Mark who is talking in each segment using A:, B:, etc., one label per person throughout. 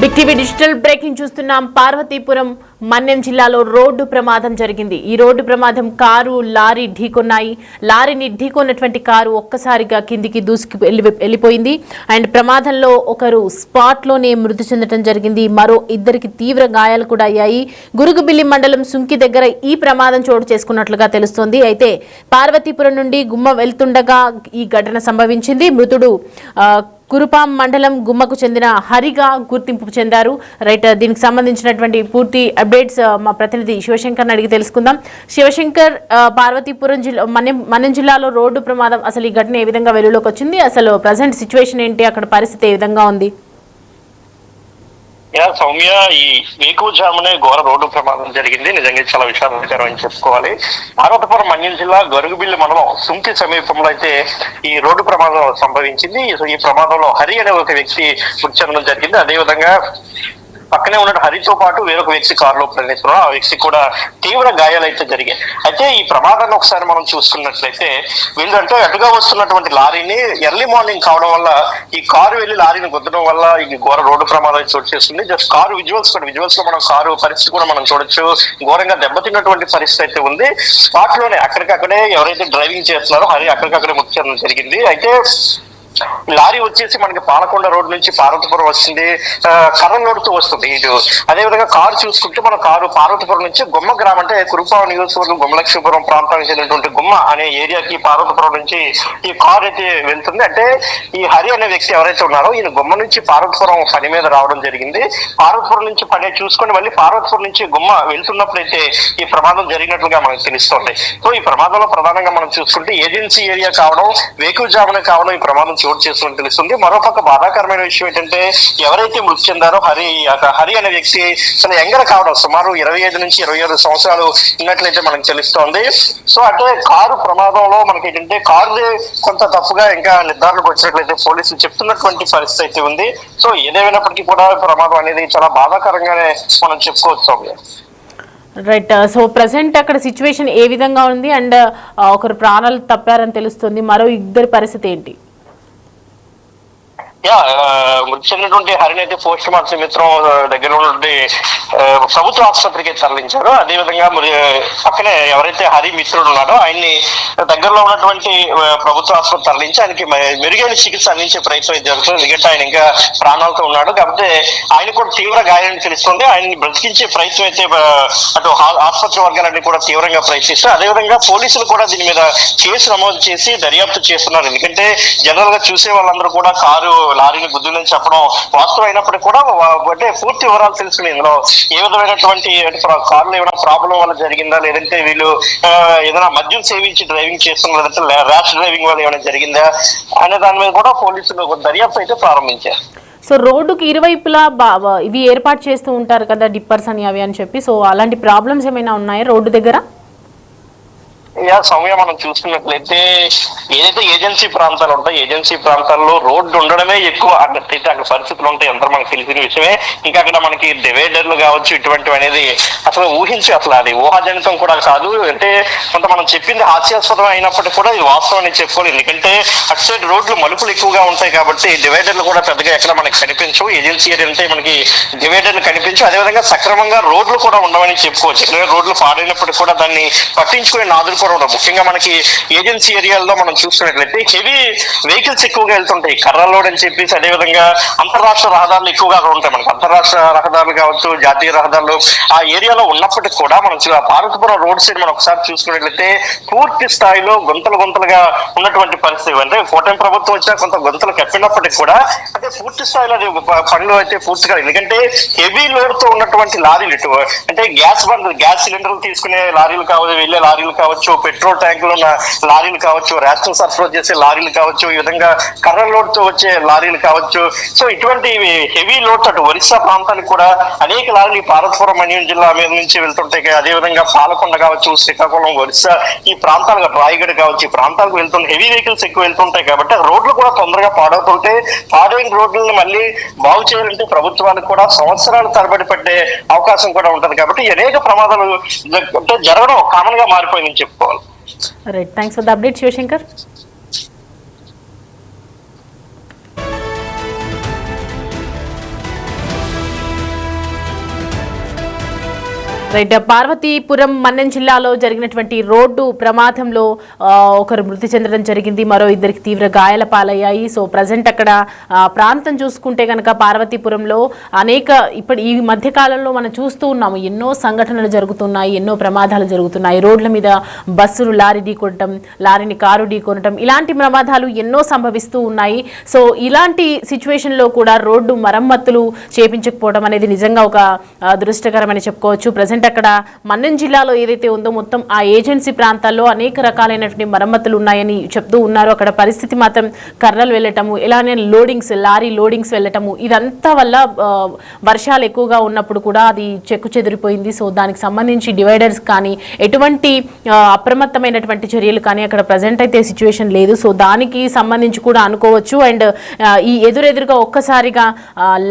A: Big TV digital breaking చూస్తున్నాం. పార్వతీపురం మన్యం జిల్లాలో road ప్రమాదం జరిగింది. ఈ రోడ్డు ప్రమాదం కారు లారీ ఢీకొన్నాయి. లారీని ఢీకొన్నటువంటి కారు ఒక్కసారిగా కిందికి దూసుకు వెళ్ళిపోయింది. అండ్ ప్రమాదంలో ఒకరు స్పాట్ లోనే మృతి చెందడం జరిగింది. మరో ఇద్దరికి తీవ్ర గాయాలు కూడా అయ్యాయి. గురుగుబిల్లి మండలం సుంకి దగ్గర ఈ ప్రమాదం చోటు చేసుకున్నట్లుగా తెలుస్తోంది. అయితే పార్వతీపురం నుండి గుమ్మ వెళ్తుండగా ఈ ఘటన సంభవించింది. మృతుడు కురుపాం మండలం గుమ్మకు చెందిన హరిగా గుర్తింపు చెందారు. రైట్, దీనికి సంబంధించినటువంటి పూర్తి అప్డేట్స్ మా ప్రతినిధి శివశంకర్ అడిగి తెలుసుకుందాం. శివశంకర్, పార్వతీపురం జిల్లా మన్యం జిల్లాలో రోడ్డు ప్రమాదం, అసలు ఈ ఘటన ఏ విధంగా వెలుగులోకి వచ్చింది? అసలు ప్రజెంట్ సిచ్యువేషన్ ఏంటి? అక్కడ పరిస్థితి ఏ విధంగా ఉంది?
B: సౌమ్య, ఈ వేకువజామునే ఘోర రోడ్డు ప్రమాదం జరిగింది. నిజంగా చాలా విషాదకరం అని చెప్పుకోవాలి. పార్వతీపురం మన్యం జిల్లా గరుగుబిల్లి మండలం సుంకి సమీపంలో అయితే ఈ రోడ్డు ప్రమాదం సంభవించింది. ఈ ప్రమాదంలో హరి అనే ఒక వ్యక్తి మృతి చెందడం జరిగింది. అదేవిధంగా పక్కనే ఉన్న హరితో పాటు వేరొక వ్యక్తి కారులో ప్రయాణిస్తున్నారు. ఆ వ్యక్తి కూడా తీవ్ర గాయాలు అయితే జరిగాయి. అయితే ఈ ప్రమాదాన్ని ఒకసారి మనం చూసుకున్నట్లయితే వీళ్ళంటే అటుగా వస్తున్నటువంటి లారీని ఎర్లీ మార్నింగ్ కావడం వల్ల ఈ కారు వెళ్ళి లారీని గుద్దడం వల్ల ఈ ఘోర రోడ్డు ప్రమాదం చోటు చేస్తుంది. జస్ట్ కారు విజువల్స్ లో మనం కారు పరిస్థితి కూడా మనం చూడొచ్చు. ఘోరంగా దెబ్బతిన్నటువంటి పరిస్థితి అయితే ఉంది. స్పాట్ లోనే అక్కడికక్కడే ఎవరైతే డ్రైవింగ్ చేస్తున్నారో హరి అక్కడికక్కడే మృతి చెందడం జరిగింది. అయితే లారీ వచ్చేసి మనకి పాలకొండ రోడ్ నుంచి పార్వతీపురం వస్తుంది, కర్రలోడుతూ వస్తుంది ఇటు. అదేవిధంగా కారు చూసుకుంటే మన కారు పార్వతీపురం నుంచి గుమ్మ గ్రామం, అంటే కురుపాం నియోజకవర్గం గుమ్మలక్ష్మీపురం ప్రాంతానికి చెందినటువంటి గుమ్మ అనే ఏరియాకి పార్వతీపురం నుంచి ఈ కారు అయితే వెళ్తుంది. అంటే ఈ హరి అనే వ్యక్తి ఎవరైతే ఉన్నారో ఈయన గుమ్మ నుంచి పార్వతీపురం పని మీద రావడం జరిగింది. పార్వతీపురం నుంచి పని చూసుకొని మళ్ళీ పార్వతీపురం నుంచి గుమ్మ వెళ్తున్నప్పుడైతే ఈ ప్రమాదం జరిగినట్లుగా మనకు తెలుస్తుంది. సో ఈ ప్రమాదంలో ప్రధానంగా మనం చూసుకుంటే ఏజెన్సీ ఏరియా కావడం, వేకువజామునే కావడం ఈ ప్రమాదం చోటు చేస్తున్నట్టు తెలుస్తుంది. మరోపక్క బాధాకరమైన విషయం ఏంటంటే ఎవరైతే మృతి చెందారో హరి అనే వ్యక్తి చాలా యంగర్ కావడం, సుమారు 25 నుంచి 27 సంవత్సరాలు ఉన్నట్లయితే మనకు తెలుస్తోంది. సో అంటే కారు ప్రమాదంలో మనకి ఏంటంటే కారు కొంత తప్పుగా ఇంకా నిర్ధారణకు వచ్చినట్లయితే పోలీసులు చెప్తున్నటువంటి పరిస్థితి అయితే ఉంది. సో ఏదేమైనప్పటికీ కూడా ప్రమాదం అనేది చాలా బాధాకరంగానే మనం చెప్పుకోవచ్చు.
A: రైట్, సో ప్రజెంట్ అక్కడ సిచ్యువేషన్ ఏ విధంగా ఉంది? అండ్ ఒకరు ప్రాణాలు తప్పారని తెలుస్తుంది. మరో ఇద్దరి పరిస్థితి ఏంటి?
B: మృతి చెందినటువంటి హరిని అయితే పోస్ట్ మార్టం నిమిత్తం దగ్గర ఉన్నటువంటి ప్రభుత్వ ఆసుపత్రికి తరలించారు. అదేవిధంగా పక్కనే ఎవరైతే హరి మిత్రుడు ఉన్నాడో ఆయన్ని దగ్గరలో ఉన్నటువంటి ప్రభుత్వ ఆసుపత్రి తరలించి ఆయనకి మెరుగైన చికిత్స అందించే ప్రయత్నం జరుగుతుంది. ఎందుకంటే ఆయన ఇంకా ప్రాణాలతో ఉన్నాడు కాబట్టి ఆయన కూడా తీవ్ర గాయాలని తెలుస్తుంది. ఆయన్ని బ్రతికించే ప్రయత్నం అయితే అటు ఆసుపత్రి వర్గాలన్నీ కూడా తీవ్రంగా ప్రయత్నిస్తారు. అదేవిధంగా పోలీసులు కూడా దీని మీద కేసు నమోదు చేసి దర్యాప్తు చేస్తున్నారు. ఎందుకంటే జనరల్ గా చూసే వాళ్ళందరూ కూడా కారు లారీని గుద్దులని చెప్పడం వాస్తవం అయినప్పటికీ కూడా అంటే పూర్తి వివరాలు తెలుసుకుని ఇందులో ఏ విధమైనటువంటి కారులో ఏమైనా ప్రాబ్లం వల్ల జరిగిందా, లేదంటే వీళ్ళు ఏదైనా మద్యం సేవించి డ్రైవింగ్ చేస్తున్నా, లేదంటే ర్యాష్ డ్రైవింగ్ వల్ల ఏమైనా జరిగిందా అనే దాని మీద కూడా పోలీసులు దర్యాప్తు అయితే ప్రారంభించారు.
A: సో రోడ్డుకి ఇరువైపులా ఇవి ఏర్పాటు చేస్తూ ఉంటారు కదా, డిప్పర్స్ అని అవి అని చెప్పి. సో అలాంటి ప్రాబ్లమ్స్ ఏమైనా ఉన్నాయా రోడ్డు దగ్గర?
B: సౌమ్య, మనం చూసుకున్నట్లయితే ఏదైతే ఏజెన్సీ ప్రాంతాలు ఉంటాయి, ఏజెన్సీ ప్రాంతాల్లో రోడ్డు ఉండడమే ఎక్కువ. అట్లయితే అక్కడ పరిస్థితులు ఉంటాయి, ఎంత మనకు తెలిసిన విషయమే. ఇంకా అక్కడ మనకి డివైడర్లు కావచ్చు ఇటువంటివి అనేది అసలు అసలు అది ఊహాజనితం కూడా కాదు. అంటే కొంత మనం చెప్పింది హాస్యాస్పదం అయినప్పటికీ కూడా ఇది వాస్తవం అని చెప్పుకోవాలి. ఎందుకంటే అటు సైడ్ రోడ్లు మలుపులు ఎక్కువగా ఉంటాయి కాబట్టి డివైడర్లు కూడా పెద్దగా ఎక్కడ మనకి కనిపించవు. ఏజెన్సీ ఏరియా అంటే మనకి డివైడర్లు కనిపించవు. అదేవిధంగా సక్రమంగా రోడ్లు కూడా ఉండవని చెప్పుకోవచ్చు. ఎక్కడ రోడ్లు పాడైనప్పటికీ కూడా దాన్ని పట్టించుకునే నాదులు కూడా ఉండవు. ముఖ్యంగా మనకి ఏజెన్సీ ఏరియాల్లో మనం చూసుకున్నట్లయితే హెవీ వెహికల్స్ ఎక్కువగా వెళ్తుంటాయి, కర్రలోడ్ అని చెప్పేసి. అదేవిధంగా అంతర్రాష్ట్ర రహదారులు ఎక్కువగా ఉంటాయి. మనకి అంతర్రాష్ట్ర రహదారులు కావచ్చు, జాతీయ రహదారులు ఆ ఏరియాలో ఉన్నప్పటికీ కూడా మనం పార్వతీపురం రోడ్ సైడ్ మనం ఒకసారి చూసుకున్నట్లయితే పూర్తి స్థాయిలో గుంతలుగా ఉన్నటువంటి పరిస్థితి. అంటే కూటమి ప్రభుత్వం వచ్చినా కొంత గుంతలు కప్పినప్పటికీ కూడా అంటే పూర్తి స్థాయిలో అది పనులు అయితే పూర్తిగా, ఎందుకంటే హెవీ లోడ్ తో ఉన్నటువంటి లారీలు ఇటు అంటే గ్యాస్ సిలిండర్లు తీసుకునే లారీలు కావచ్చు, వెళ్లే లారీలు కావచ్చు, పెట్రోల్ ట్యాంకులు ఉన్న లారీలు కావచ్చు, రేషన్ సరఫరా చేసే లారీలు కావచ్చు, ఈ విధంగా కర్ర లోడ్ తో వచ్చే లారీలు కావచ్చు. సో ఇటువంటి హెవీ లోడ్స్ అటు ఒరిస్సా ప్రాంతానికి కూడా అనేక లారీలు పార్వతీపురం మన్యం జిల్లా మీద నుంచి వెళ్తుంటాయి. అదేవిధంగా పాలకొండ కావచ్చు, శ్రీకాకుళం, ఒరిస్సా ఈ ప్రాంతాలకు, రాయగఢ్ కావచ్చు, ఈ ప్రాంతాలకు వెళ్తుంటే హెవీ వెహికల్స్ ఎక్కువ వెళ్తుంటాయి కాబట్టి రోడ్లు కూడా తొందరగా పాడవుతుంటే పాడైన రోడ్లను మళ్ళీ బాగు చేయాలంటే ప్రభుత్వానికి కూడా సంవత్సరాలు తరబడి పట్టే అవకాశం కూడా ఉంటుంది. కాబట్టి అనేక ప్రమాదాలు జరగడం కామన్ గా మారిపోయిందని చెప్పుకోవాలి.
A: Right, thanks for the update Shivashankar. Right. Parvathipuram Manyam జిల్లాలో జరిగినటువంటి రోడ్డు ప్రమాదంలో ఒకరు మృతి చెందడం జరిగింది. మరో ఇద్దరికి తీవ్ర గాయాల పాలయ్యాయి. సో ప్రజెంట్ అక్కడ ప్రాంతం చూసుకుంటే కనుక పార్వతీపురంలో అనేక ఇప్పుడు ఈ మధ్య కాలంలో మనం చూస్తూ ఉన్నాము, ఎన్నో సంఘటనలు జరుగుతున్నాయి, ఎన్నో ప్రమాదాలు జరుగుతున్నాయి. రోడ్ల మీద బస్సులు లారీ ఢీకొనటం, లారీని కారు ఢీకొనటం, ఇలాంటి ప్రమాదాలు ఎన్నో సంభవిస్తూ ఉన్నాయి. సో ఇలాంటి సిచ్యువేషన్లో కూడా రోడ్డు మరమ్మతులు చేపించకపోవడం అనేది నిజంగా ఒక దురదృష్టకరమని చెప్పుకోవచ్చు. ప్రజెంట్ అక్కడ మన్నెం జిల్లాలో ఏదైతే ఉందో మొత్తం ఆ ఏజెన్సీ ప్రాంతాల్లో అనేక రకాలైనటువంటి మరమ్మతులు ఉన్నాయని చెప్తూ ఉన్నారు. అక్కడ పరిస్థితి మాత్రం కర్రలు వెళ్ళటము, ఇలానే లారీ లోడింగ్స్ వెళ్ళటము, ఇదంతా వల్ల వర్షాలు ఎక్కువగా ఉన్నప్పుడు కూడా అది చెక్కు చెదిరిపోయింది. సో దానికి సంబంధించి డివైడర్స్ కానీ ఎటువంటి అప్రమత్తమైనటువంటి చర్యలు కానీ అక్కడ ప్రజెంట్ అయితే సిచ్యువేషన్ లేదు. సో దానికి సంబంధించి కూడా అనుకోవచ్చు. అండ్ ఈ ఎదురుగా ఒక్కసారిగా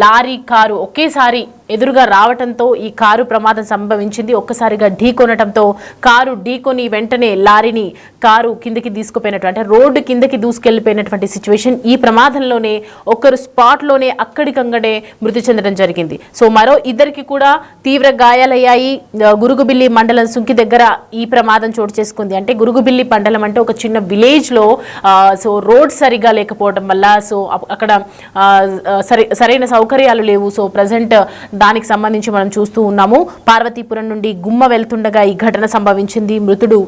A: లారీ కారు ఒకేసారి ఎదురుగా రావటంతో ఈ కారు ప్రమాదం సంభవించింది. ఒక్కసారిగా ఢీకొనటంతో కారు ఢీకొని వెంటనే లారీని కారు కిందకి తీసుకుపోయినట్టు, అంటే రోడ్డు కిందకి దూసుకెళ్లిపోయినటువంటి సిచ్యువేషన్. ఈ ప్రమాదంలోనే ఒకరు స్పాట్లోనే అక్కడికంగడే మృతి చెందడం జరిగింది. సో మరో ఇద్దరికి కూడా తీవ్ర గాయాలయ్యాయి. గురుగుబిల్లి మండలం సుంకి దగ్గర ఈ ప్రమాదం చోటు చేసుకుంది. అంటే గురుగుబిల్లి మండలం అంటే ఒక చిన్న విలేజ్లో సో రోడ్ సరిగా లేకపోవడం వల్ల సో అక్కడ సరైన సౌకర్యాలు లేవు. సో ప్రజెంట్ దానికి సంబంధించి మనం చూస్తూ ఉన్నాము. పార్వతీపురం నుండి గుమ్మ వెళ్తుండగా ఈ ఘటన సంభవించింది. మృతుడు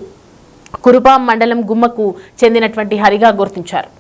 A: కురుపాం మండలం గుమ్మకు చెందినటువంటి హరిగా గుర్తించారు.